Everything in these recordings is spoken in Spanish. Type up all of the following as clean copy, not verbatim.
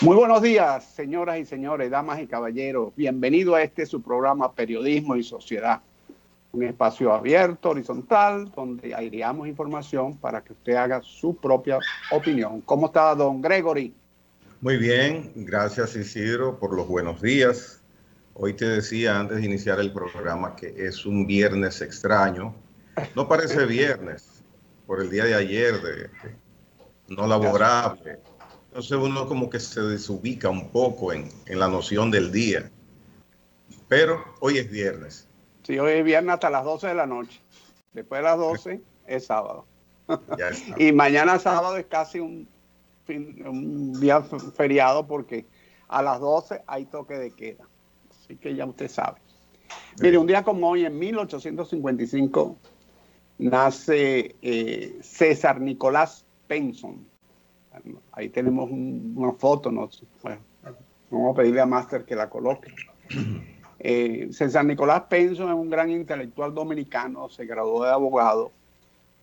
Muy buenos días, señoras y señores, damas y caballeros. Bienvenido a su programa Periodismo y Sociedad. Un espacio abierto, horizontal, donde aireamos información para que usted haga su propia opinión. ¿Cómo está, don Gregory? Muy bien, gracias Isidro por los buenos días. Hoy te decía antes de iniciar el programa que es un viernes extraño. No parece viernes por el día de ayer, no laborable. Entonces uno como que se desubica un poco en la noción del día. Pero hoy es viernes. Sí, hoy es viernes hasta las 12 de la noche. Después de las 12 es sábado. Ya está. Y mañana sábado es casi un día feriado porque a las 12 hay toque de queda. Así que ya usted sabe. Mire, un día como hoy, en 1855, nace César Nicolás Penson. Ahí tenemos una foto, ¿no? Bueno, vamos a pedirle a Master que la coloque. César Nicolás Penson es un gran intelectual dominicano, se graduó de abogado,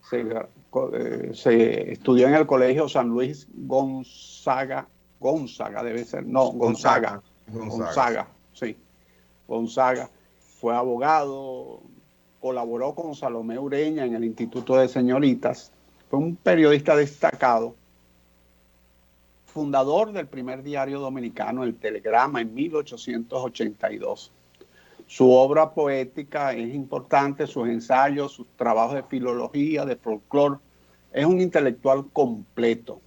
se estudió en el Colegio San Luis Gonzaga, debe ser, no, Gonzaga, sí, Gonzaga. Fue abogado, colaboró con Salomé Ureña en el Instituto de Señoritas, fue un periodista destacado, fundador del primer diario dominicano, El Telegrama, en 1882. Su obra poética es importante, sus ensayos, sus trabajos de filología, de folclore. Es un intelectual completo.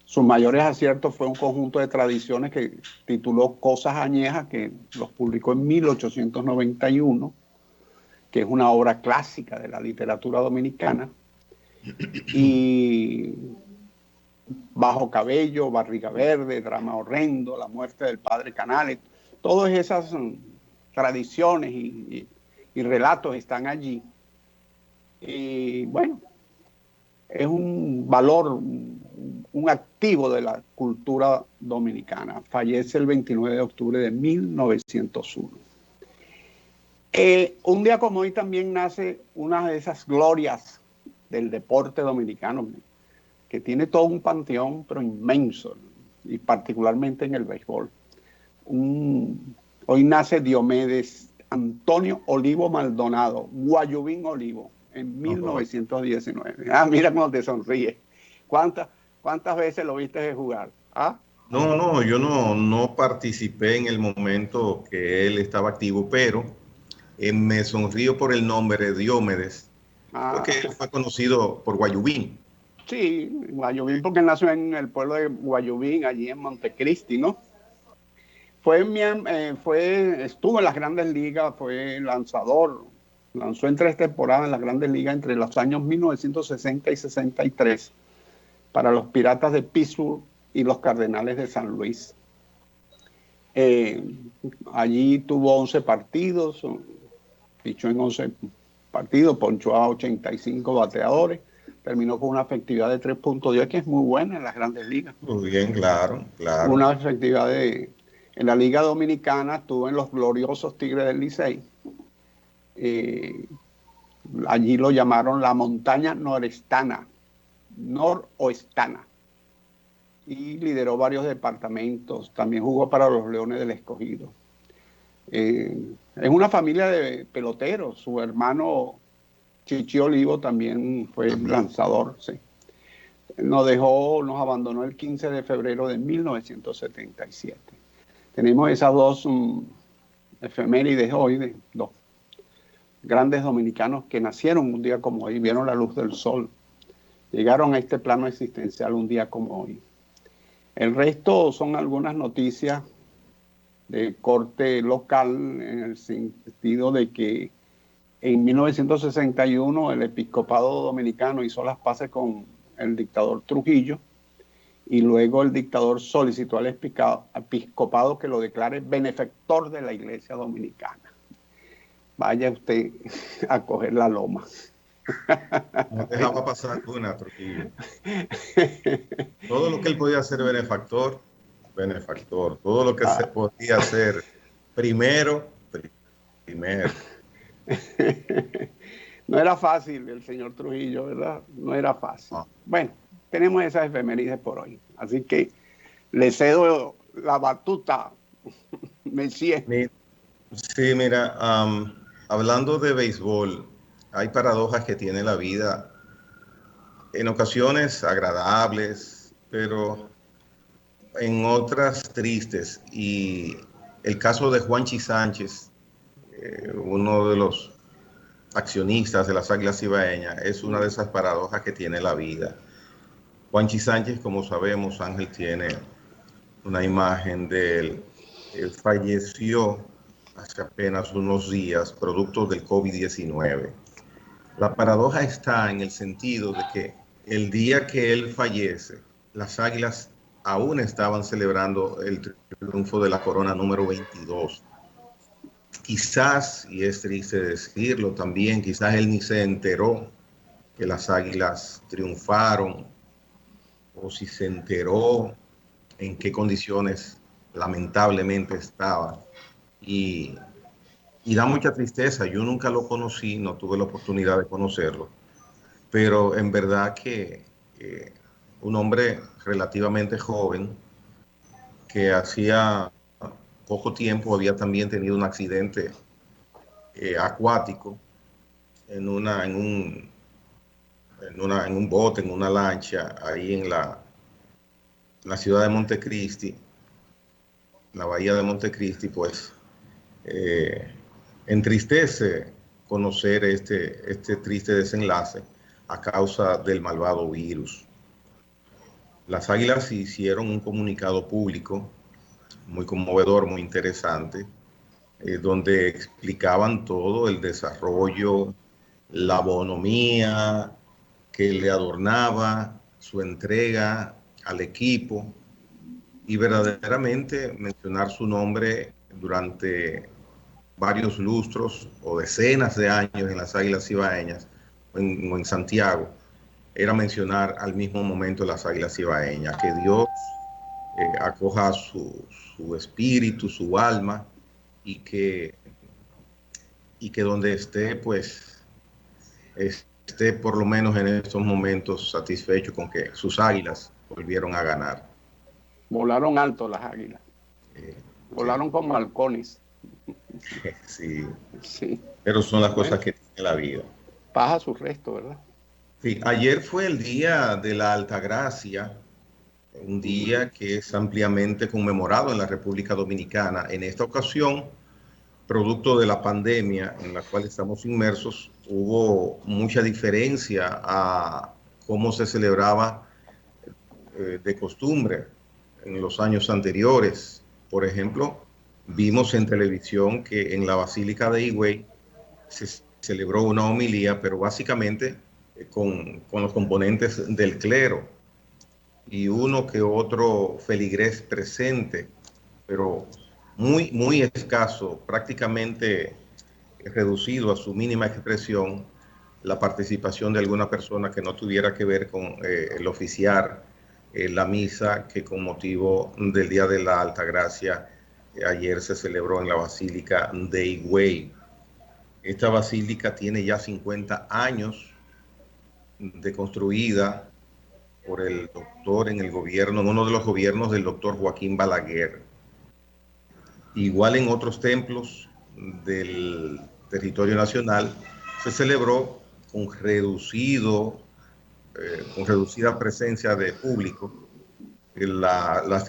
Sus mayores aciertos fue un conjunto de tradiciones que tituló Cosas Añejas, que los publicó en 1891, que es una obra clásica de la literatura dominicana. Y Bajo Cabello, Barriga Verde, Drama Horrendo, La Muerte del Padre Canales, todas esas tradiciones y relatos están allí. Y bueno, es un valor, un activo de la cultura dominicana. Fallece el 29 de octubre de 1901. Un día como hoy también nace una de esas glorias del deporte dominicano, que tiene todo un panteón, pero inmenso, y particularmente en el béisbol. Hoy nace Diomedes Antonio Olivo Maldonado, Guayubín Olivo, en 1919. Mira cómo te sonríe. ¿Cuántas veces lo viste jugar? No, yo no participé en el momento que él estaba activo, pero me sonrío por el nombre de Diomedes, porque él fue conocido por Guayubín. Sí, Guayubín, porque nació en el pueblo de Guayubín, allí en Montecristi, ¿no? Estuvo en las Grandes Ligas, fue lanzador, lanzó en 3 temporadas en las Grandes Ligas entre los años 1960 y 63 para los Piratas de Pittsburgh y los Cardenales de San Luis. Allí tuvo 11 partidos, pichó en 11 partidos, ponchó a 85 bateadores, terminó con una efectividad de 3.10, que es muy buena en las Grandes Ligas. Muy bien, claro. Una efectividad en la Liga Dominicana, estuvo en los gloriosos Tigres del Licey. Allí lo llamaron la montaña noroestana, y lideró varios departamentos. También jugó para los Leones del Escogido. Es una familia de peloteros. Su hermano Chichi Olivo también fue lanzador. Sí. Nos abandonó el 15 de febrero de 1977. Tenemos esas dos efemérides hoy de dos grandes dominicanos que nacieron un día como hoy, vieron la luz del sol, llegaron a este plano existencial un día como hoy. El resto son algunas noticias de corte local, en el sentido de que en 1961 el episcopado dominicano hizo las paces con el dictador Trujillo, y luego el dictador solicitó al episcopado que lo declare benefactor de la Iglesia Dominicana. Vaya usted a coger la loma. No dejaba pasar una, Trujillo. Todo lo que él podía hacer benefactor. Todo lo que se podía hacer primero. No era fácil el señor Trujillo, ¿verdad? No era fácil. Bueno, tenemos esas efemérides por hoy. Así que le cedo la batuta, Messier. Sí, mira, hablando de béisbol, hay paradojas que tiene la vida, en ocasiones agradables, pero en otras tristes. Y el caso de Juanchi Sánchez, uno de los accionistas de las Águilas Cibaeñas, es una de esas paradojas que tiene la vida. Juanchi Sánchez, como sabemos, Ángel, tiene una imagen de él. Él falleció hace apenas unos días, producto del COVID-19. La paradoja está en el sentido de que el día que él fallece, las Águilas aún estaban celebrando el triunfo de la corona número 22. Quizás, y es triste decirlo también, quizás él ni se enteró que las Águilas triunfaron, o si se enteró en qué condiciones lamentablemente estaba. Y, y da mucha tristeza. Yo nunca lo conocí, no tuve la oportunidad de conocerlo, pero en verdad que un hombre relativamente joven que hacía poco tiempo había también tenido un accidente acuático en un bote, en una lancha, ahí en la ciudad de Montecristi, la bahía de Montecristi. Pues eh, entristece conocer este triste desenlace a causa del malvado virus. Las Águilas hicieron un comunicado público muy conmovedor, muy interesante, donde explicaban todo el desarrollo, la bonomía que le adornaba, su entrega al equipo, y verdaderamente mencionar su nombre durante varios lustros o decenas de años en las Águilas Cibaeñas o en Santiago, era mencionar al mismo momento las Águilas Cibaeñas. Que Dios acoja su espíritu, su alma, y que, y que donde esté, pues esté por lo menos en estos momentos satisfecho con que sus Águilas volvieron a ganar. Volaron alto las águilas. Volaron Sí. como halcones. Sí, Sí. pero son las Bueno, cosas que tiene la vida. baja su resto, ¿verdad? Sí, ayer fue el día de la Altagracia, un día que es ampliamente conmemorado en la República Dominicana. En esta ocasión, producto de la pandemia en la cual estamos inmersos, hubo mucha diferencia a cómo se celebraba de costumbre en los años anteriores. Por ejemplo, vimos en televisión que en la Basílica de Higüey se celebró una homilía, pero básicamente con los componentes del clero y uno que otro feligrés presente, pero muy escaso, prácticamente reducido a su mínima expresión, la participación de alguna persona que no tuviera que ver con el oficiar la misa que con motivo del Día de la Altagracia ayer se celebró en la Basílica de Higüey. Esta basílica tiene ya 50 años de construida por el doctor en el gobierno, en uno de los gobiernos del doctor Joaquín Balaguer. Igual en otros templos del territorio nacional se celebró con con reducida presencia de público los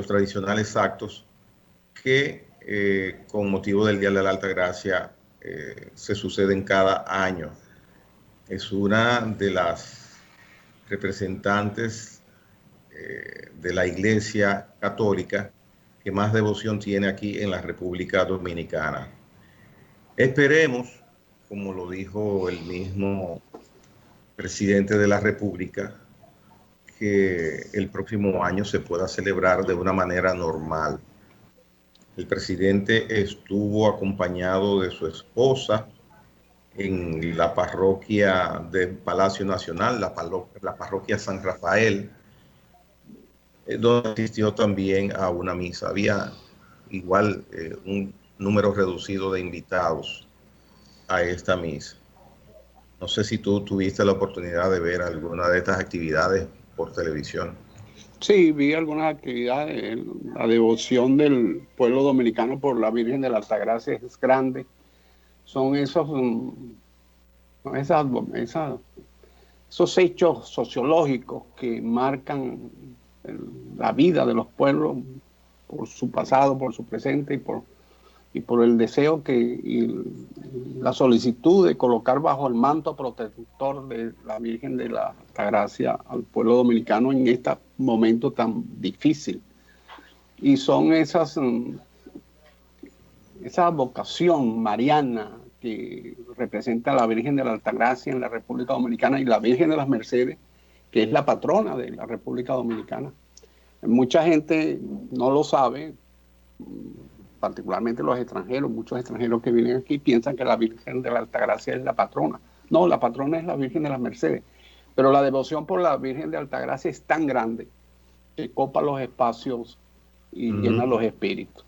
tradicionales actos que con motivo del Día de la Altagracia se suceden cada año. Es una de las representantes de la Iglesia Católica que más devoción tiene aquí en la República Dominicana. Esperemos, como lo dijo el mismo presidente de la República, que el próximo año se pueda celebrar de una manera normal. El presidente estuvo acompañado de su esposa en la parroquia del Palacio Nacional, la parroquia San Rafael, donde asistió también a una misa. Había igual un número reducido de invitados a esta misa. No sé si tú tuviste la oportunidad de ver alguna de estas actividades por televisión. Sí, vi algunas actividades. La devoción del pueblo dominicano por la Virgen de la Altagracia es grande. Son esas, esas- esos hechos sociológicos que marcan la vida de los pueblos por su pasado, por su presente y por el deseo y la solicitud de colocar bajo el manto protector de la Virgen de la Altagracia al pueblo dominicano en este momento tan difícil. Y son esa vocación mariana que representa a la Virgen de la Altagracia en la República Dominicana y la Virgen de las Mercedes, que es la patrona de la República Dominicana. Mucha gente no lo sabe, particularmente los extranjeros, muchos extranjeros que vienen aquí piensan que la Virgen de la Altagracia es la patrona. No, la patrona es la Virgen de las Mercedes. Pero la devoción por la Virgen de Altagracia es tan grande que copa los espacios y llena los espíritus.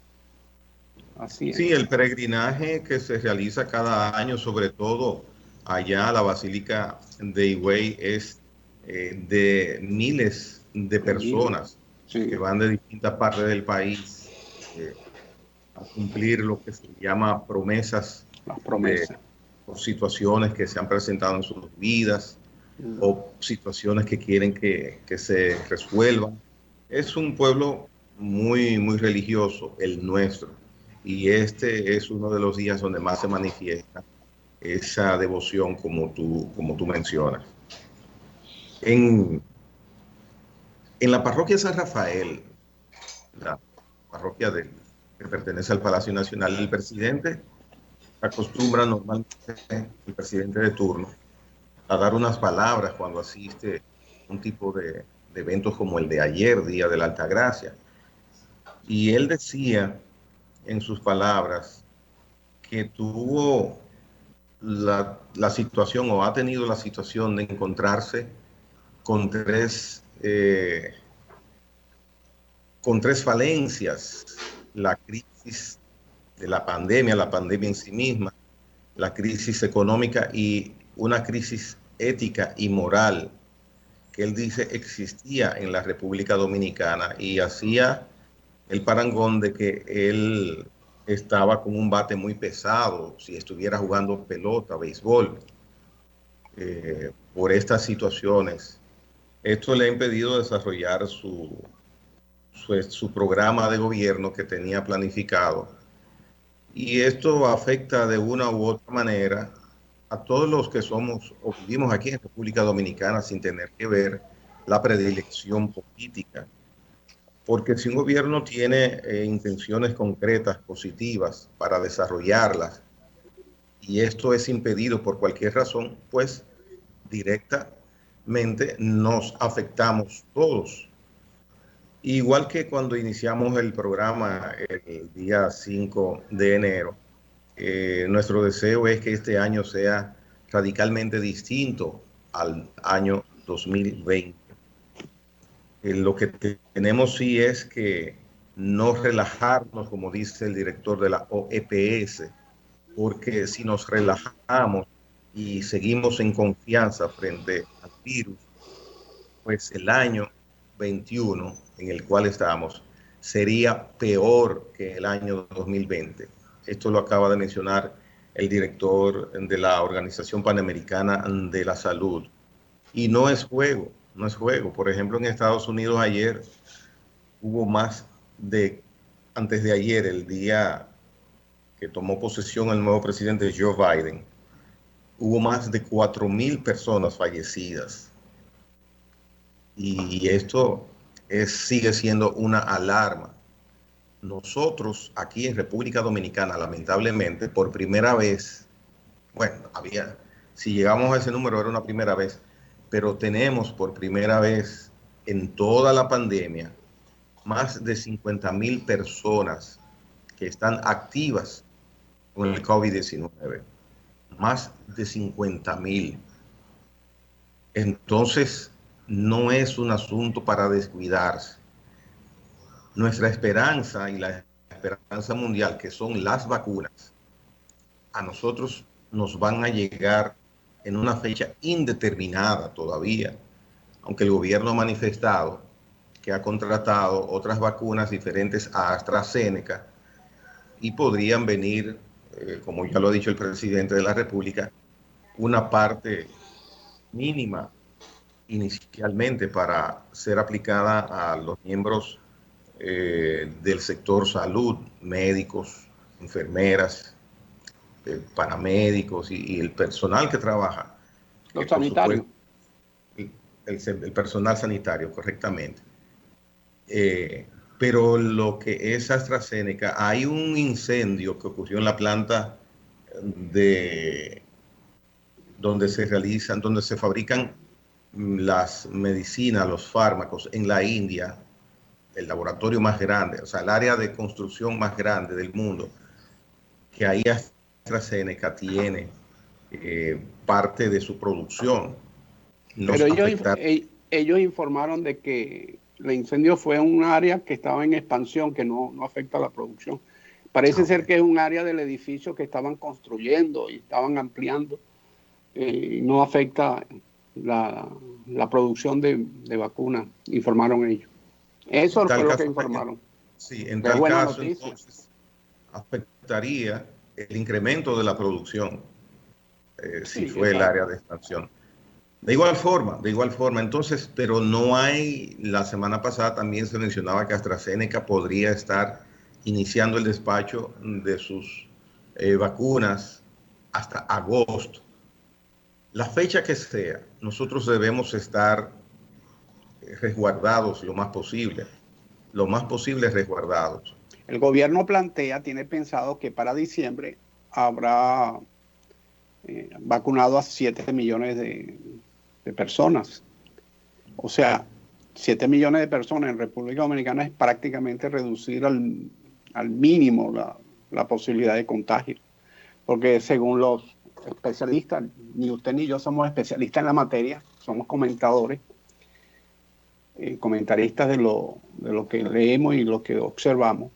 Así es. Sí, el peregrinaje que se realiza cada año, sobre todo allá a la Basílica de Higüey, es de miles de personas que Sí, van de distintas partes del país a cumplir lo que se llama promesas las de promesas. por situaciones que se han presentado en sus vidas o situaciones que quieren que se resuelvan. Es un pueblo muy, muy religioso, el nuestro, y este es uno de los días donde más se manifiesta esa devoción como tú mencionas. En, en la parroquia San Rafael, la parroquia que pertenece al Palacio Nacional, el presidente acostumbra normalmente, el presidente de turno, a dar unas palabras cuando asiste a un tipo de eventos como el de ayer, Día de la Altagracia. Y él decía en sus palabras que tuvo la situación o ha tenido la situación de encontrarse con con tres falencias: la crisis de la pandemia en sí misma, la crisis económica y una crisis ética y moral que él dice existía en la República Dominicana, y hacía el parangón de que él estaba con un bate muy pesado si estuviera jugando pelota, béisbol, por estas situaciones. Esto le ha impedido desarrollar su programa de gobierno que tenía planificado, y esto afecta de una u otra manera a todos los que somos o vivimos aquí en República Dominicana sin tener que ver la predilección política. Porque si un gobierno tiene intenciones concretas, positivas, para desarrollarlas, y esto es impedido por cualquier razón, pues directamente nos afectamos todos. Igual que cuando iniciamos el programa el día 5 de enero, nuestro deseo es que este año sea radicalmente distinto al año 2020. Lo que tenemos sí es que no relajarnos, como dice el director de la OEPS, porque si nos relajamos y seguimos en confianza frente al virus, pues el año 21 en el cual estamos sería peor que el año 2020. Esto lo acaba de mencionar el director de la Organización Panamericana de la Salud. Y no es juego, no es juego. Por ejemplo, en Estados Unidos ayer hubo más de, antes de ayer, el día que tomó posesión el nuevo presidente Joe Biden, hubo más de 4.000 personas fallecidas. Y esto sigue siendo una alarma. Nosotros aquí en República Dominicana, lamentablemente, por primera vez, bueno, si llegamos a ese número era una primera vez, pero tenemos por primera vez en toda la pandemia más de 50.000 personas que están activas con el COVID-19. Más de 50.000. Entonces, no es un asunto para descuidarse. Nuestra esperanza y la esperanza mundial, que son las vacunas, a nosotros nos van a llegar en una fecha indeterminada todavía, aunque el gobierno ha manifestado que ha contratado otras vacunas diferentes a AstraZeneca y podrían venir, como ya lo ha dicho el presidente de la República, una parte mínima inicialmente para ser aplicada a los miembros del sector salud, médicos, enfermeras, paramédicos y el personal que trabaja, Los que por sanitarios. supuesto el personal sanitario, correctamente. Pero lo que es AstraZeneca, hay un incendio que ocurrió en la planta de donde se fabrican las medicinas, los fármacos en la India, el laboratorio más grande, o sea, el área de construcción más grande del mundo, que ahí AstraZeneca tiene parte de su producción. Pero Nos afecta. ellos informaron de que el incendio fue en un área que estaba en expansión, que no afecta a la producción. Parece ser que es un área del edificio que estaban construyendo y estaban ampliando. No afecta la producción de vacunas, informaron ellos. Eso fue lo que informaron. Sí, en Qué tal buena caso, noticia. entonces, afectaría el incremento de la producción, si Sí, fue el exacto. área de expansión. De igual forma, entonces, pero no hay, la semana pasada también se mencionaba que AstraZeneca podría estar iniciando el despacho de sus vacunas hasta agosto. La fecha que sea, nosotros debemos estar resguardados lo más posible resguardados. El gobierno tiene pensado que para diciembre habrá vacunado a 7 millones de personas. O sea, 7 millones de personas en República Dominicana es prácticamente reducir al mínimo la posibilidad de contagio. Porque según los especialistas, ni usted ni yo somos especialistas en la materia, somos comentadores, comentaristas de lo que leemos y lo que observamos.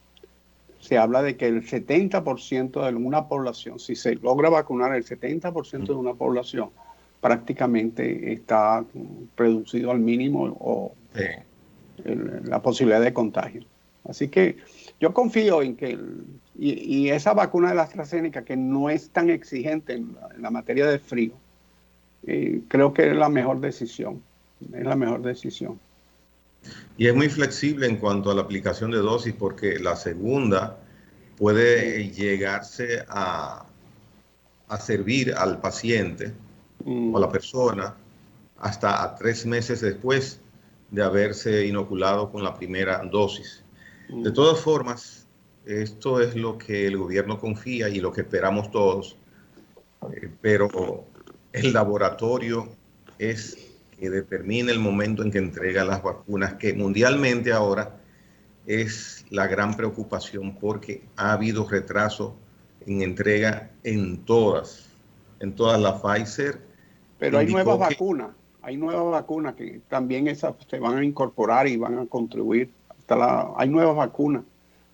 Se habla de que el 70% de una población, si se logra vacunar el 70% de una población, prácticamente está reducido al mínimo o la posibilidad de contagio. Así que yo confío en que, y esa vacuna de la AstraZeneca, que no es tan exigente en la materia de frío, creo que es la mejor decisión. Es la mejor decisión. Y es muy flexible en cuanto a la aplicación de dosis porque la segunda puede llegarse a servir al paciente o a la persona hasta a 3 meses después de haberse inoculado con la primera dosis. De todas formas, esto es lo que el gobierno confía y lo que esperamos todos, pero el laboratorio es que determina el momento en que entrega las vacunas, que mundialmente ahora es la gran preocupación porque ha habido retraso en entrega en todas las Pfizer. Pero Indicó que hay nuevas vacunas que también esas se van a incorporar y van a contribuir. Hay nuevas vacunas,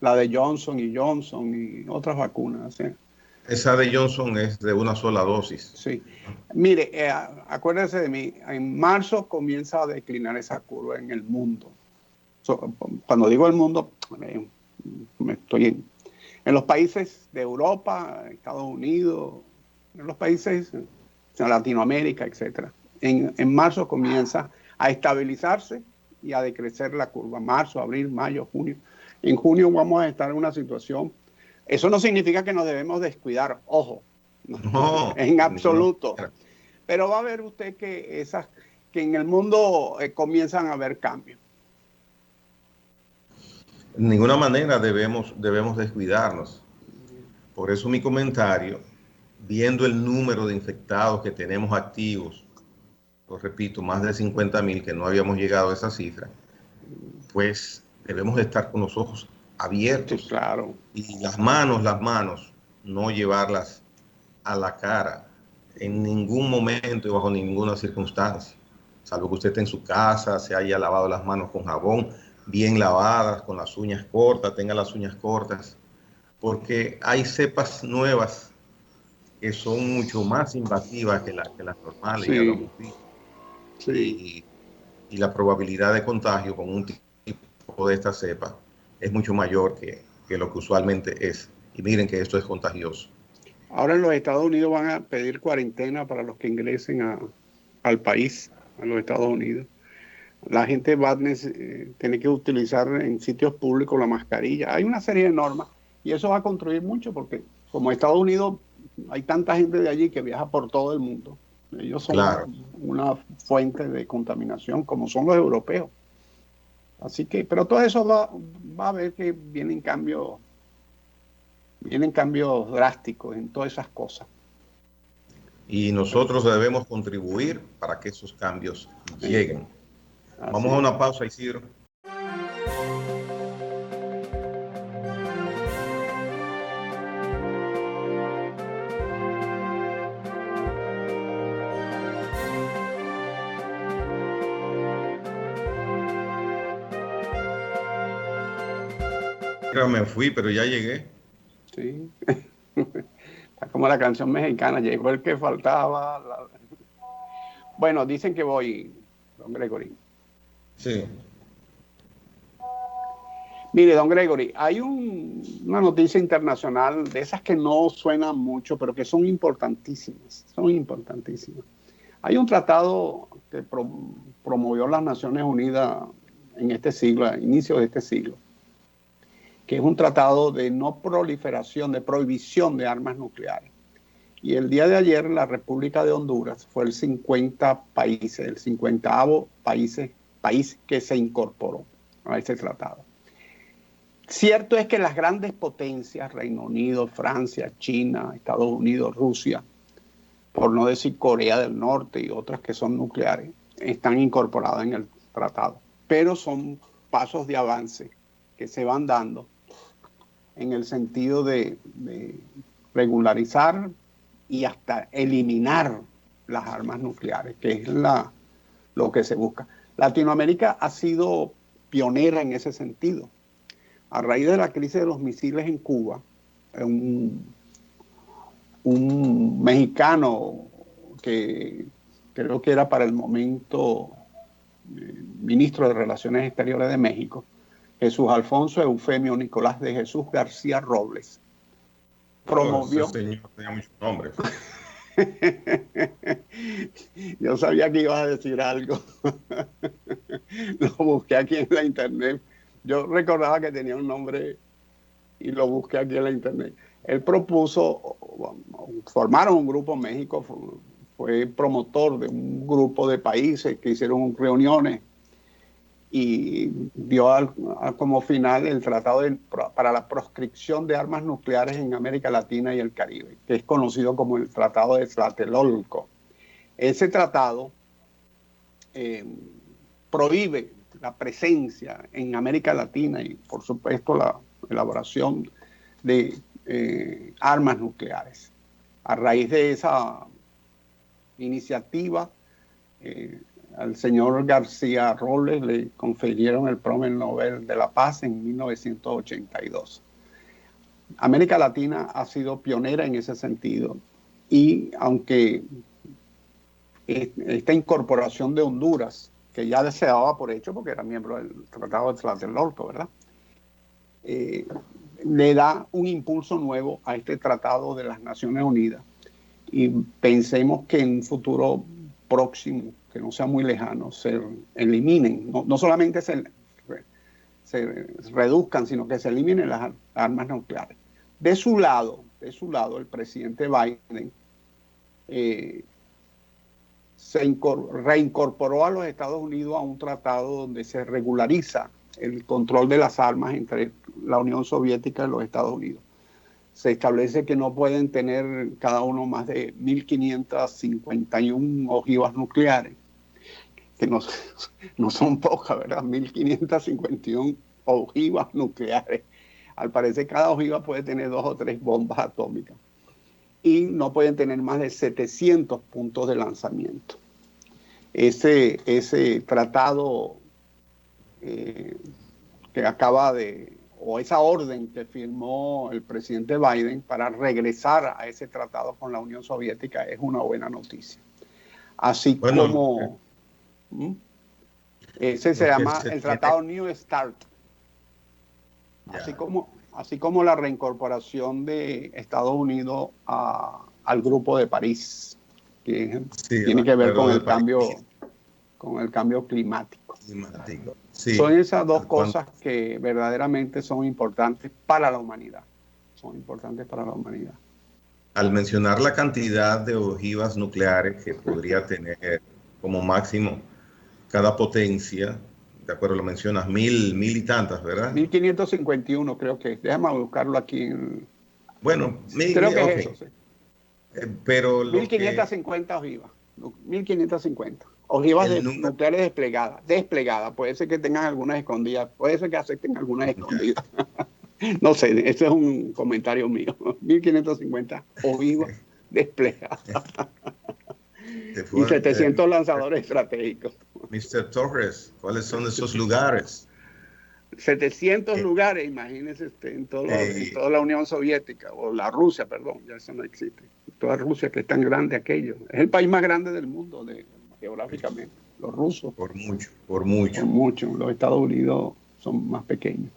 la de Johnson y Johnson y otras vacunas. ¿Sí? esa de Johnson es de una sola dosis. Sí. Mire, acuérdense de mí, en marzo comienza a declinar esa curva en el mundo. Cuando digo el mundo, me estoy en los países de Europa, Estados Unidos, en los países de Latinoamérica, etcétera. En marzo comienza a estabilizarse y a decrecer la curva. Marzo, abril, mayo, junio. En junio vamos a estar en una situación. Eso no significa que nos debemos descuidar, ojo, No, en absoluto. Pero va a ver usted que en el mundo comienzan a haber cambios. De ninguna manera debemos descuidarnos. Por eso mi comentario, viendo el número de infectados que tenemos activos, lo repito, más de 50,000, que no habíamos llegado a esa cifra, pues debemos estar con los ojos abiertos. Sí, claro. Y las manos, no llevarlas a la cara en ningún momento y bajo ninguna circunstancia. Salvo que usted esté en su casa, se haya lavado las manos con jabón, bien lavadas, con las uñas cortas, tenga las uñas cortas, porque hay cepas nuevas que son mucho más invasivas que las normales, ya lo Sí, hemos visto. sí. Y la probabilidad de contagio con un tipo de esta cepa es mucho mayor que lo que usualmente es. Y miren que esto es contagioso. Ahora en los Estados Unidos van a pedir cuarentena para los que ingresen al país, a los Estados Unidos. La gente va a tener que utilizar en sitios públicos la mascarilla. Hay una serie de normas y eso va a contribuir mucho porque como Estados Unidos hay tanta gente de allí que viaja por todo el mundo. Ellos son Claro. una fuente de contaminación como son los europeos. Así que, pero todo eso va a ver que vienen cambios drásticos en todas esas cosas. Y nosotros debemos contribuir para que esos cambios Sí, lleguen. así Vamos a es. una pausa, Isidro. Me fui, pero ya llegué. Sí. Está como la canción mexicana, llegó el que faltaba. Bueno, dicen que voy, don Gregory. Sí. Mire, don Gregory, hay una noticia internacional de esas que no suenan mucho, pero que son importantísimas. Son importantísimas. Hay un tratado que promovió las Naciones Unidas en este siglo, a inicios de este siglo, que es un tratado de no proliferación, de prohibición de armas nucleares. Y el día de ayer la República de Honduras fue el 50 países, el 50º país que se incorporó a ese tratado. Cierto es que las grandes potencias, Reino Unido, Francia, China, Estados Unidos, Rusia, por no decir Corea del Norte y otras que son nucleares, están incorporadas en el tratado. Pero son pasos de avance que se van dando en el sentido de regularizar y hasta eliminar las armas nucleares, que es lo que se busca. Latinoamérica ha sido pionera en ese sentido. A raíz de la crisis de los misiles en Cuba, un mexicano que creo que era para el momento ministro de Relaciones Exteriores de México, Jesús Alfonso Eufemio Nicolás de Jesús García Robles, Oh, ese promovió. señor tenía muchos nombres. Yo sabía que ibas a decir algo. Lo busqué aquí en la internet. Yo recordaba que tenía un nombre y lo busqué aquí en la internet. Él propuso, formaron un grupo en México, fue promotor de un grupo de países que hicieron reuniones y dio como final el Tratado para la Proscripción de Armas Nucleares en América Latina y el Caribe, que es conocido como el Tratado de Tlatelolco. Ese tratado prohíbe la presencia en América Latina y, por supuesto, la elaboración de armas nucleares. A raíz de esa iniciativa, al señor García Robles le confirieron el Premio Nobel de la Paz en 1982. América Latina ha sido pionera en ese sentido y aunque esta incorporación de Honduras, que ya se daba por hecho porque era miembro del Tratado de Tlatelolco, ¿verdad? Le da un impulso nuevo a este Tratado de las Naciones Unidas y pensemos que en un futuro próximo, que no sea muy lejano, se eliminen, no solamente se reduzcan, sino que se eliminen las armas nucleares. De su lado, el presidente Biden se reincorporó a los Estados Unidos a un tratado donde se regulariza el control de las armas entre la Unión Soviética y los Estados Unidos. Se establece que no pueden tener cada uno más de 1.551 ojivas nucleares, que no son pocas, ¿verdad? 1.551 ojivas nucleares. Al parecer cada ojiva puede tener 2 o 3 bombas atómicas. Y no pueden tener más de 700 puntos de lanzamiento. Ese tratado que acaba de, o esa orden que firmó el presidente Biden para regresar a ese tratado con la Unión Soviética es una buena noticia. Así Bueno, como ese se llama el Tratado New START. Así como la reincorporación de Estados Unidos al Grupo de París, que tiene que ver con el cambio climático. Sí. Son esas dos cosas que verdaderamente son importantes para la humanidad. Son importantes para la humanidad. Al mencionar la cantidad de ojivas nucleares que podría tener como máximo cada potencia, de acuerdo, lo mencionas, mil y tantas, ¿verdad? 1551 creo que es. Déjame buscarlo aquí. Bueno, creo que es eso, sí. Pero 1550 ojivas. 1550. Ojivas nucleares desplegadas. Puede ser que tengan algunas escondidas. Puede ser que acepten algunas escondidas. No sé, ese es un comentario mío. 1550 ojivas desplegadas. Y 700 lanzadores estratégicos. Mr. Torres, ¿cuáles son esos lugares? 700 lugares, imagínense, en toda la Unión Soviética, o la Rusia, perdón, ya eso no existe. Toda Rusia, que es tan grande aquello. Es el país más grande del mundo, geográficamente. Los rusos. Por mucho. Los Estados Unidos son más pequeños.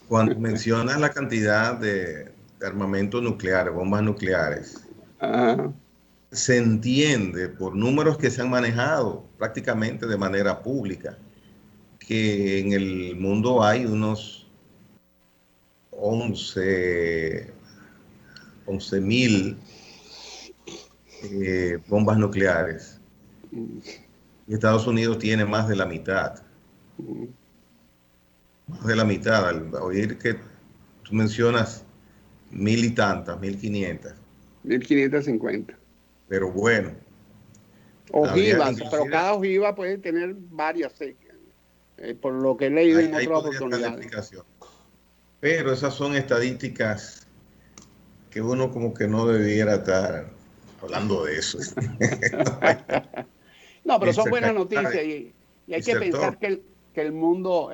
Cuando mencionas la cantidad de armamento nuclear, bombas nucleares, se entiende por números que se han manejado prácticamente de manera pública que en el mundo hay unos 11.000 bombas nucleares. Y Estados Unidos tiene más de la mitad. Más de la mitad. Al oír que tú mencionas 1.000 y tantas, 1.500. 1550. Pero bueno. Ojivas, pero cada ojiva puede tener varias, por lo que he leído en otras oportunidades. Pero esas son estadísticas que uno como que no debiera estar hablando de eso. No, pero son buenas noticias y hay que pensar que el mundo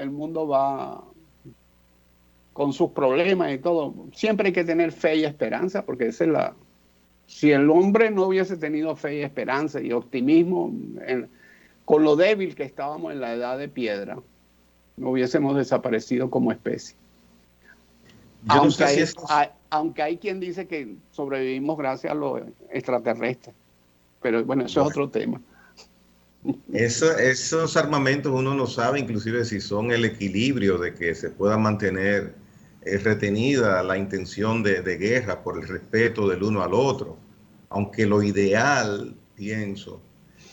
va con sus problemas y todo. Siempre hay que tener fe y esperanza, porque esa es si el hombre no hubiese tenido fe y esperanza y optimismo, con lo débil que estábamos en la edad de piedra, no hubiésemos desaparecido como especie. Aunque hay quien dice que sobrevivimos gracias a los extraterrestres. Pero bueno, eso es otro tema. Esos armamentos uno no sabe inclusive si son el equilibrio de que se pueda mantener retenida la intención de guerra por el respeto del uno al otro. Aunque lo ideal, pienso,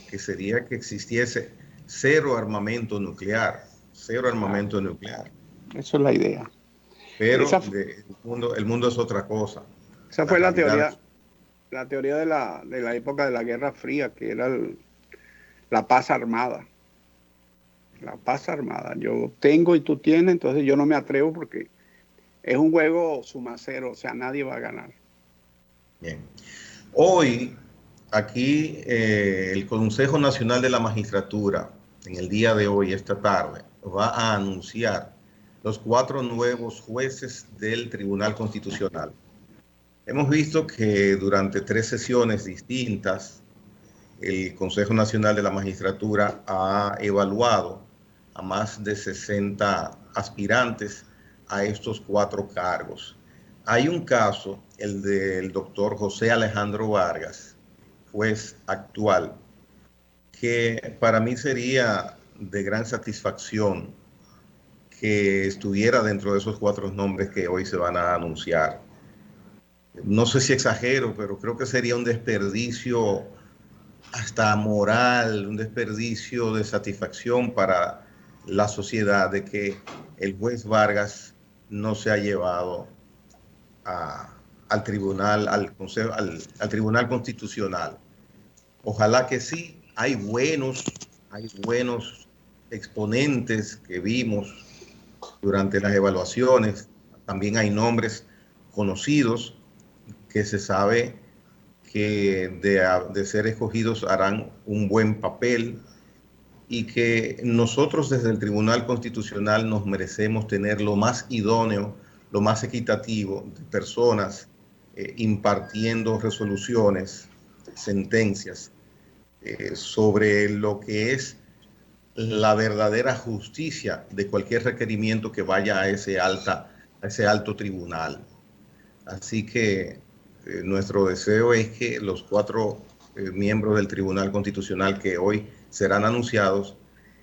que sería que existiese cero armamento nuclear. Cero armamento nuclear. Eso es la idea. Pero el mundo es otra cosa. Esa fue la teoría de la época de la Guerra Fría, que era la paz armada. La paz armada. Yo tengo y tú tienes, entonces yo no me atrevo porque es un juego suma cero, o sea, nadie va a ganar. Bien. Hoy, aquí, el Consejo Nacional de la Magistratura, en el día de hoy, esta tarde, va a anunciar los 4 nuevos jueces del Tribunal Constitucional. Hemos visto que durante 3 sesiones distintas, el Consejo Nacional de la Magistratura ha evaluado a más de 60 aspirantes a estos 4 cargos. Hay un caso, el del doctor José Alejandro Vargas, juez actual, que para mí sería de gran satisfacción que estuviera dentro de esos 4 nombres que hoy se van a anunciar. No sé si exagero, pero creo que sería un desperdicio hasta moral, un desperdicio de satisfacción para la sociedad de que el juez Vargas no se ha llevado al tribunal, al Tribunal Constitucional. Ojalá que sí. Hay buenos exponentes que vimos durante las evaluaciones. También hay nombres conocidos que se sabe que de ser escogidos harán un buen papel y que nosotros desde el Tribunal Constitucional nos merecemos tener lo más idóneo, lo más equitativo de personas impartiendo resoluciones, sentencias sobre lo que es la verdadera justicia de cualquier requerimiento que vaya a ese alto tribunal. Así que nuestro deseo es que los 4 miembros del Tribunal Constitucional que hoy serán anunciados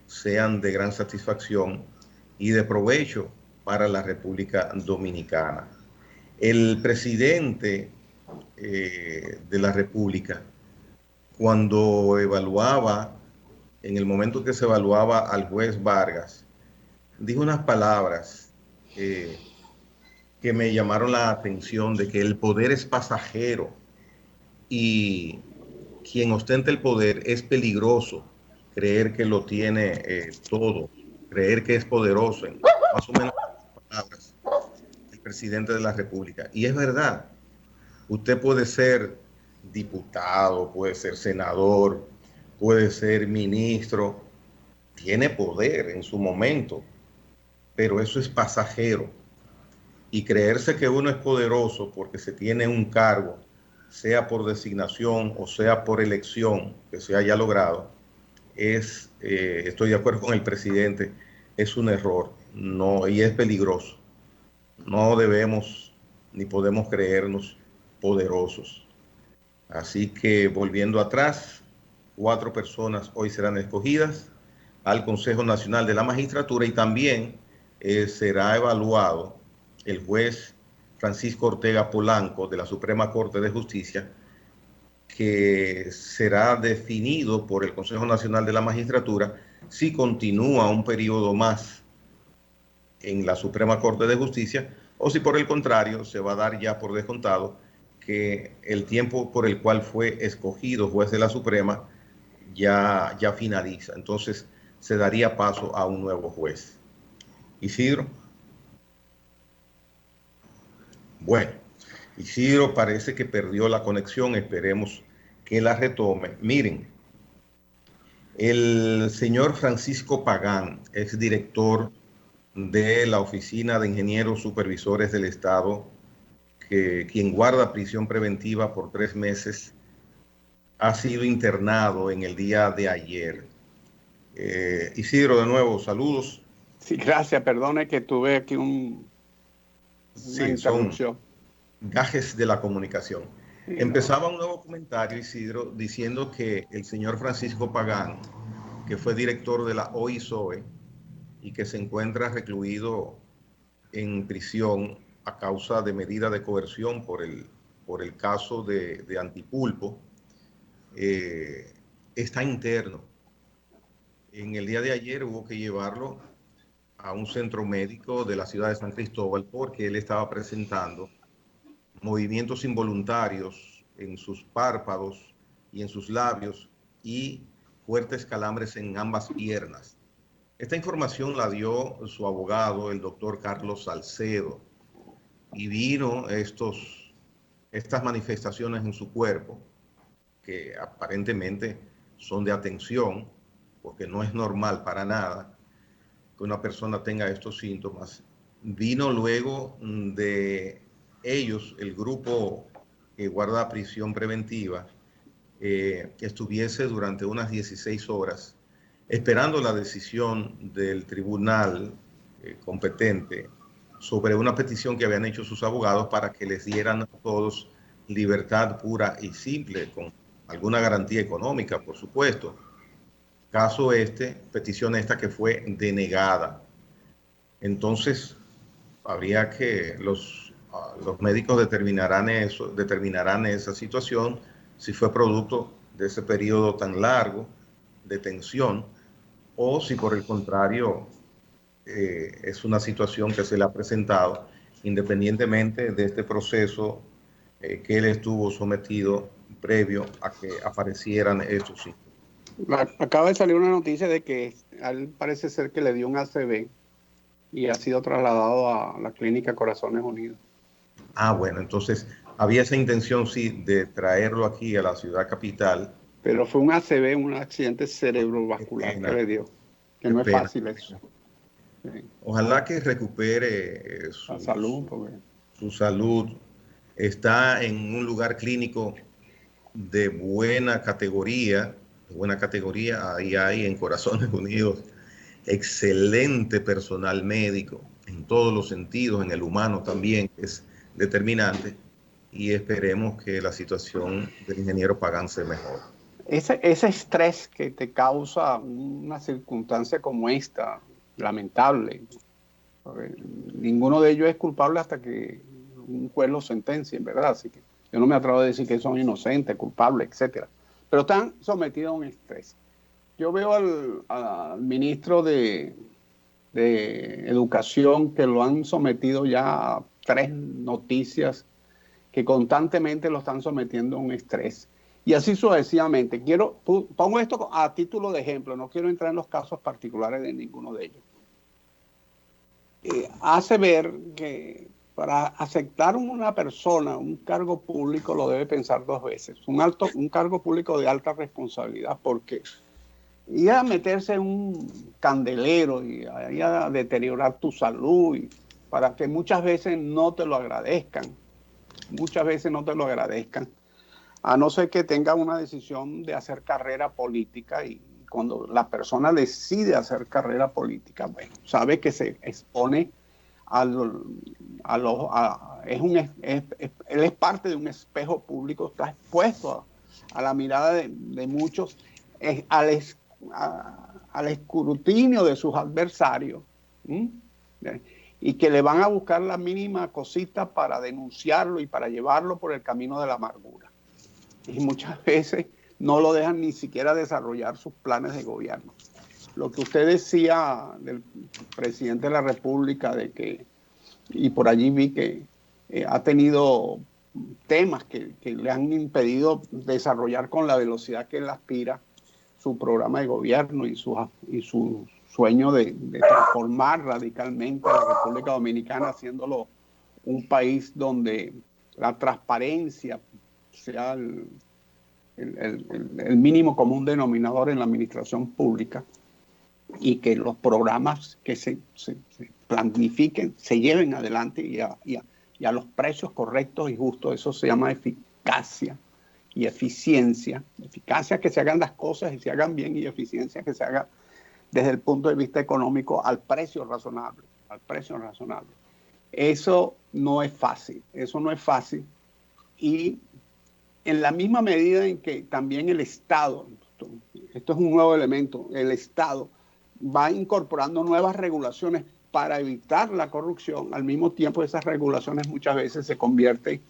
sean de gran satisfacción y de provecho para la República Dominicana. El presidente de la República, cuando evaluaba, en el momento que se evaluaba al juez Vargas, dijo unas palabras que me llamaron la atención, de que el poder es pasajero y quien ostenta el poder es peligroso, creer que lo tiene todo, creer que es poderoso, más o menos palabras, el presidente de la República. Y es verdad, usted puede ser diputado, puede ser senador, puede ser ministro, tiene poder en su momento, pero eso es pasajero. Y creerse que uno es poderoso porque se tiene un cargo, sea por designación o sea por elección que se haya logrado, estoy de acuerdo con el presidente, es un error, no, y es peligroso. No debemos ni podemos creernos poderosos. Así que volviendo atrás, 4 personas hoy serán escogidas al Consejo Nacional de la Magistratura y también será evaluado el juez Francisco Ortega Polanco de la Suprema Corte de Justicia, que será definido por el Consejo Nacional de la Magistratura si continúa un periodo más en la Suprema Corte de Justicia o si por el contrario se va a dar ya por descontado que el tiempo por el cual fue escogido juez de la Suprema ya finaliza. Entonces se daría paso a un nuevo juez. Isidro. Bueno, Isidro parece que perdió la conexión, esperemos que la retome. Miren, el señor Francisco Pagán, exdirector de la Oficina de Ingenieros Supervisores del Estado, quien guarda prisión preventiva por 3 meses, ha sido internado en el día de ayer. Isidro, de nuevo, saludos. Sí, gracias. Perdone que tuve aquí una interrupción. Son gajes de la comunicación. Sí, Empezaba un nuevo comentario, Isidro, diciendo que el señor Francisco Pagán, que fue director de la OISOE y que se encuentra recluido en prisión a causa de medida de coerción por el caso de Antipulpo, está interno. En el día de ayer hubo que llevarlo a un centro médico de la ciudad de San Cristóbal porque él estaba presentando movimientos involuntarios en sus párpados y en sus labios y fuertes calambres en ambas piernas. Esta información la dio su abogado, el doctor Carlos Salcedo, y vino estas manifestaciones en su cuerpo, que aparentemente son de atención, porque no es normal para nada que una persona tenga estos síntomas. Vino luego de ellos, el grupo que guarda prisión preventiva, que estuviese durante unas 16 horas esperando la decisión del tribunal competente sobre una petición que habían hecho sus abogados para que les dieran a todos libertad pura y simple, con alguna garantía económica, por supuesto. Petición esta que fue denegada. Entonces, habría que los médicos determinarán esa situación, si fue producto de ese periodo tan largo de tensión o si por el contrario es una situación que se le ha presentado independientemente de este proceso que él estuvo sometido previo a que aparecieran estos síntomas. Acaba de salir una noticia de que a él parece ser que le dio un ACV y ha sido trasladado a la clínica Corazones Unidos. Ah, bueno, entonces había esa intención, sí, de traerlo aquí a la ciudad capital Pero fue un ACV, un accidente cerebrovascular que le dio, que no es fácil eso. Sí. Ojalá que recupere La salud, porque... su salud. Está en un lugar clínico de buena categoría. Ahí hay en Corazones Unidos excelente personal médico en todos los sentidos, en el humano también, que es determinante, y esperemos que la situación del ingeniero Pagán se mejore. Ese estrés que te causa una circunstancia como esta, lamentable, ninguno de ellos es culpable hasta que un juez lo sentencie, ¿verdad? Así que yo no me atrevo a decir que son inocentes, culpables, etcétera. Pero están sometidos a un estrés. Yo veo al ministro de Educación que lo han sometido ya a 3 noticias que constantemente lo están sometiendo a un estrés. Y así sucesivamente. Pongo esto a título de ejemplo, no quiero entrar en los casos particulares de ninguno de ellos. Hace ver que para aceptar una persona un cargo público lo debe pensar 2 veces. Un cargo público de alta responsabilidad, porque ir a meterse en un candelero y a deteriorar tu salud para que muchas veces no te lo agradezcan. Muchas veces no te lo agradezcan, a no ser que tenga una decisión de hacer carrera política, y cuando la persona decide hacer carrera política, bueno, sabe que se expone él es parte de un espejo público, está expuesto a la mirada de muchos, al escrutinio de sus adversarios, y que le van a buscar la mínima cosita para denunciarlo y para llevarlo por el camino de la amargura. Y muchas veces no lo dejan ni siquiera desarrollar sus planes de gobierno. Lo que usted decía del presidente de la República, de que, y por allí vi que ha tenido temas que le han impedido desarrollar con la velocidad que él aspira su programa de gobierno y su sueño de transformar radicalmente a la República Dominicana, haciéndolo un país donde la transparencia sea el mínimo común denominador en la administración pública, y que los programas que se planifiquen se lleven adelante y a los precios correctos y justos. Eso se llama eficacia y eficiencia. Eficacia, que se hagan las cosas y se hagan bien, y eficiencia, que se haga desde el punto de vista económico al precio razonable, Eso no es fácil, y en la misma medida en que también el Estado, esto es un nuevo elemento, el Estado va incorporando nuevas regulaciones para evitar la corrupción, al mismo tiempo esas regulaciones muchas veces se convierten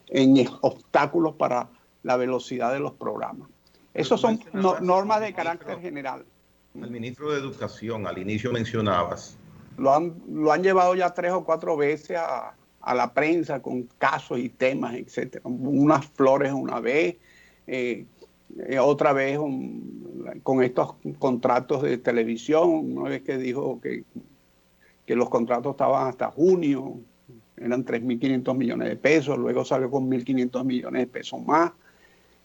en obstáculos para la velocidad de los programas. Esas son normas de carácter general. El ministro de Educación, al inicio mencionabas. Lo han llevado ya 3 o 4 veces a la prensa con casos y temas, etcétera. Unas flores una vez, otra vez con estos contratos de televisión, una vez que dijo que los contratos estaban hasta junio, eran 3.500 millones de pesos, luego salió con 1.500 millones de pesos más,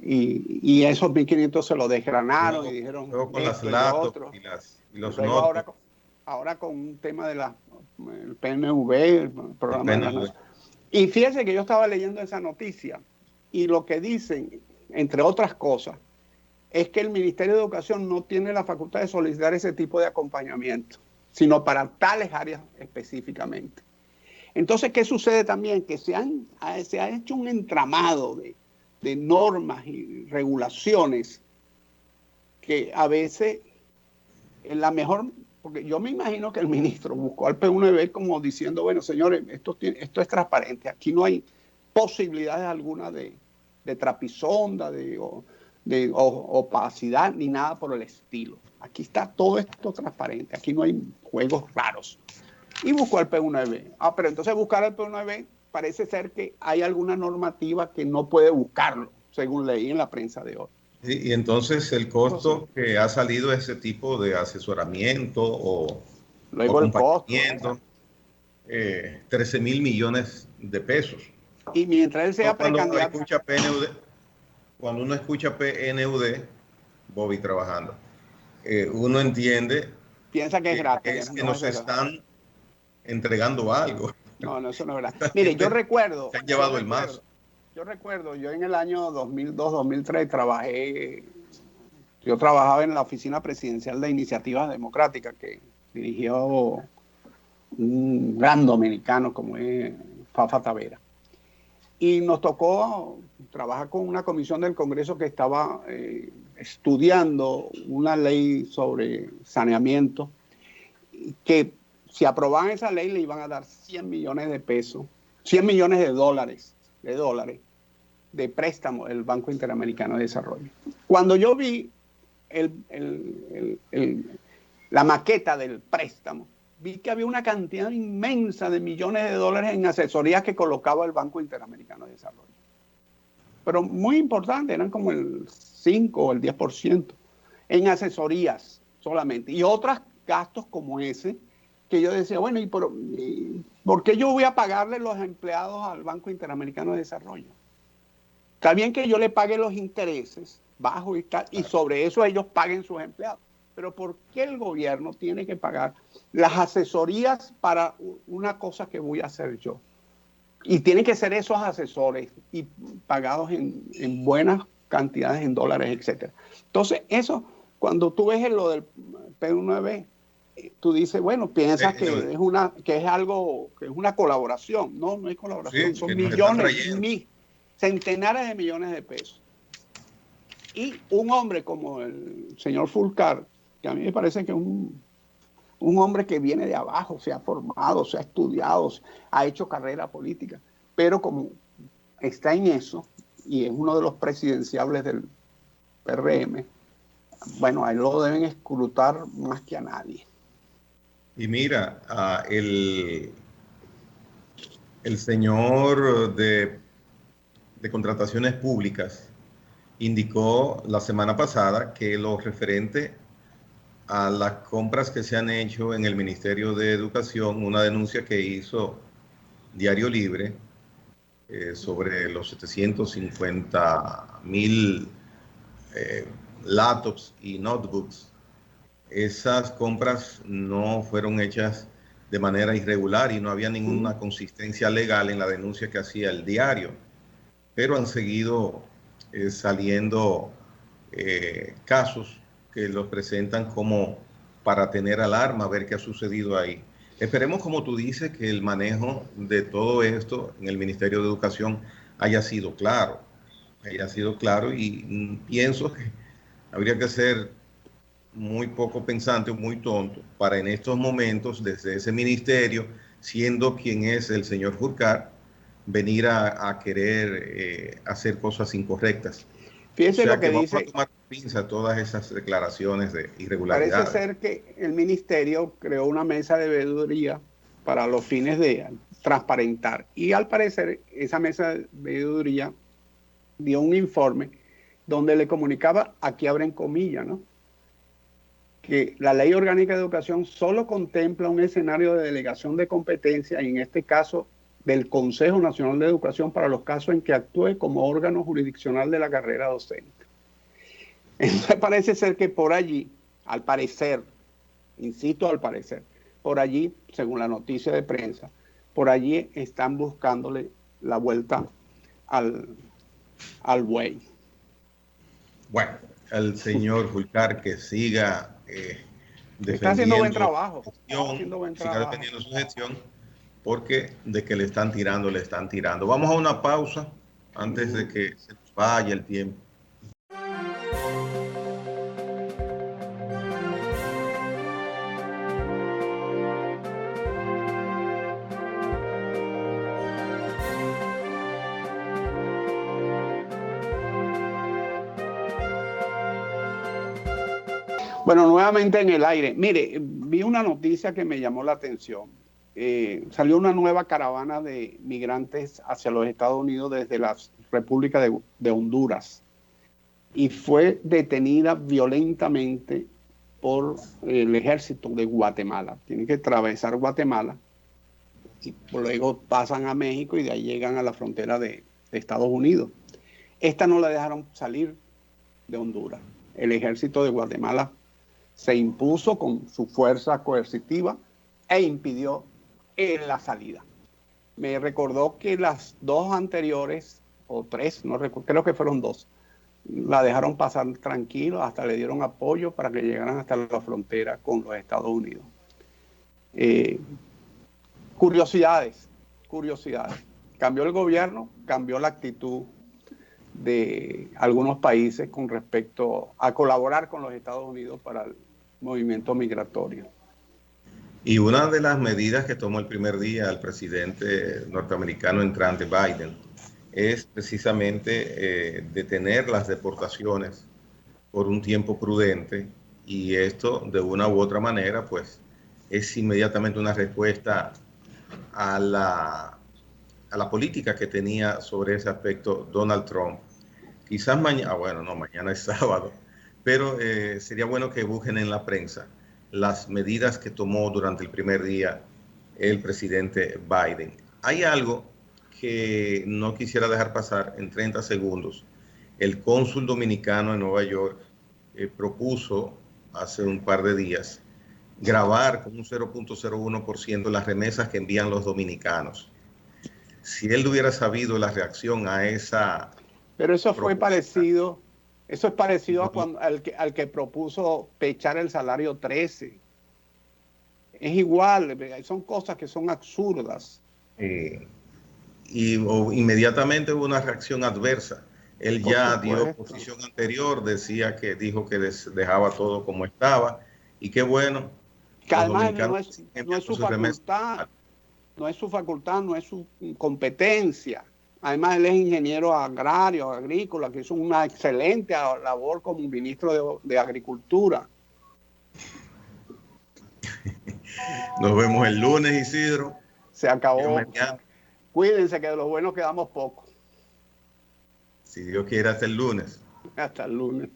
y esos 1.500 se lo desgranaron y dijeron luego con esto las laptops y los notebooks. Ahora con un tema de el PNV, el programa de las naciones. Y fíjense que yo estaba leyendo esa noticia, y lo que dicen, entre otras cosas, es que el Ministerio de Educación no tiene la facultad de solicitar ese tipo de acompañamiento, sino para tales áreas específicamente. Entonces, ¿qué sucede también? Que se ha hecho un entramado de normas y regulaciones que a veces en la mejor... Porque yo me imagino que el ministro buscó al P1B como diciendo, bueno, señores, esto es transparente, aquí no hay posibilidades alguna de trapisonda, de opacidad, ni nada por el estilo. Aquí está todo esto transparente, aquí no hay juegos raros. Y buscó al P1B. Pero entonces buscar al P1B parece ser que hay alguna normativa que no puede buscarlo, según leí en la prensa de hoy. Y entonces el costo que ha salido ese tipo de asesoramiento o acompañamiento, 13.000 millones de pesos. Y mientras él sea precandidato... Cuando hay mucha PNUD, cuando uno escucha PNUD, Bobby trabajando, uno entiende Piensa que es gratis, que no es nos verdad. están entregando algo. No, eso no es verdad. Mire, yo recuerdo, se han llevado el mazo. Yo en el año 2002, 2003 yo trabajaba en la Oficina Presidencial de Iniciativas Democráticas que dirigió un gran dominicano como es Fafa Tavera. Y nos tocó trabajar con una comisión del Congreso que estaba estudiando una ley sobre saneamiento, que si aprobaban esa ley le iban a dar 100 millones de pesos, 100 millones de dólares de préstamo del Banco Interamericano de Desarrollo. Cuando yo vi la maqueta del préstamo, vi que había una cantidad inmensa de millones de dólares en asesorías que colocaba el Banco Interamericano de Desarrollo. Pero muy importante, eran como el 5 o el 10% en asesorías solamente. Y otros gastos como ese, que yo decía, bueno, ¿por qué yo voy a pagarle los empleados al Banco Interamericano de Desarrollo? Está bien que yo le pague los intereses bajos y sobre eso ellos paguen sus empleados. Pero ¿por qué el gobierno tiene que pagar las asesorías para una cosa que voy a hacer yo? Y tienen que ser esos asesores y pagados en buenas cantidades en dólares, etc. Entonces, eso, cuando tú ves lo del PNUD, tú dices, bueno, piensas que es algo, que es una colaboración. No, no es colaboración, Sí, son que nos millones, centenares de millones de pesos. Y un hombre como el señor Fulcar, que a mí me parece que es un hombre que viene de abajo, se ha formado, se ha estudiado, ha hecho carrera política, pero como está en eso y es uno de los presidenciables del PRM, bueno, a él lo deben escrutar más que a nadie. Y mira, el señor de contrataciones públicas indicó la semana pasada que lo referente a las compras que se han hecho en el Ministerio de Educación, una denuncia que hizo Diario Libre sobre los 750,000 laptops y notebooks. Esas compras no fueron hechas de manera irregular y no había ninguna consistencia legal en la denuncia que hacía el diario, pero han seguido saliendo casos que los presentan como para tener alarma, ver qué ha sucedido ahí. Esperemos, como tú dices, que el manejo de todo esto en el Ministerio de Educación haya sido claro y pienso que habría que ser muy poco pensante, muy tonto, para en estos momentos, desde ese ministerio, siendo quien es el señor Fulcar, venir a querer hacer cosas incorrectas. Fíjese lo que vamos dice. a tomar pinza todas esas declaraciones de irregularidades. Parece ser que el ministerio creó una mesa de veeduría para los fines de transparentar. Y al parecer, esa mesa de veeduría dio un informe donde le comunicaba, aquí abren comillas, ¿no?, que la Ley Orgánica de Educación solo contempla un escenario de delegación de competencia, y en este caso del Consejo Nacional de Educación, para los casos en que actúe como órgano jurisdiccional de la carrera docente. Entonces parece ser que por allí, al parecer, insisto, al parecer, por allí, según la noticia de prensa, por allí están buscándole la vuelta al buey. Bueno, el señor Fulcar que siga Está haciendo buen defendiendo trabajo. su gestión, siga defendiendo su gestión, porque de que le están tirando, le están tirando. Vamos a una pausa antes de que se nos vaya el tiempo. Bueno, nuevamente en el aire. Mire, vi una noticia que me llamó la atención. Salió una nueva caravana de migrantes hacia los Estados Unidos desde la República de Honduras y fue detenida violentamente por el ejército de Guatemala. Tienen que atravesar Guatemala y luego pasan a México y de ahí llegan a la frontera de Estados Unidos. Esta no la dejaron salir de Honduras. El ejército de Guatemala se impuso con su fuerza coercitiva e impidió la salida. Me recordó que las dos anteriores, o tres, no recuerdo, creo que fueron dos, la dejaron pasar tranquilo, hasta le dieron apoyo para que llegaran hasta la frontera con los Estados Unidos. Curiosidades. Cambió el gobierno, cambió la actitud de algunos países con respecto a colaborar con los Estados Unidos para el movimiento migratorio. Y una de las medidas que tomó el primer día el presidente norteamericano entrante Biden es precisamente detener las deportaciones por un tiempo prudente, y esto de una u otra manera pues es inmediatamente una respuesta a la política que tenía sobre ese aspecto Donald Trump. Quizás mañana, bueno, no, mañana es sábado, pero sería bueno que busquen en la prensa las medidas que tomó durante el primer día el presidente Biden. Hay algo que no quisiera dejar pasar en 30 segundos. El cónsul dominicano en Nueva York propuso hace un par de días grabar con un 0.01% las remesas que envían los dominicanos. Si él hubiera sabido la reacción a esa... Pero eso fue parecido, eso es parecido a cuando, al que propuso pechar el salario 13. Es igual, son cosas que son absurdas. Inmediatamente hubo una reacción adversa. Él ya dio posición anterior, dijo que dejaba todo como estaba, y qué bueno. Que además no es su facultad, no es su facultad, no es su competencia. Además, él es ingeniero agrario, agrícola, que hizo una excelente labor como ministro de Agricultura. Nos vemos el lunes, Isidro. Se acabó. Cuídense, que de los buenos quedamos pocos. Si Dios quiere, hasta el lunes. Hasta el lunes.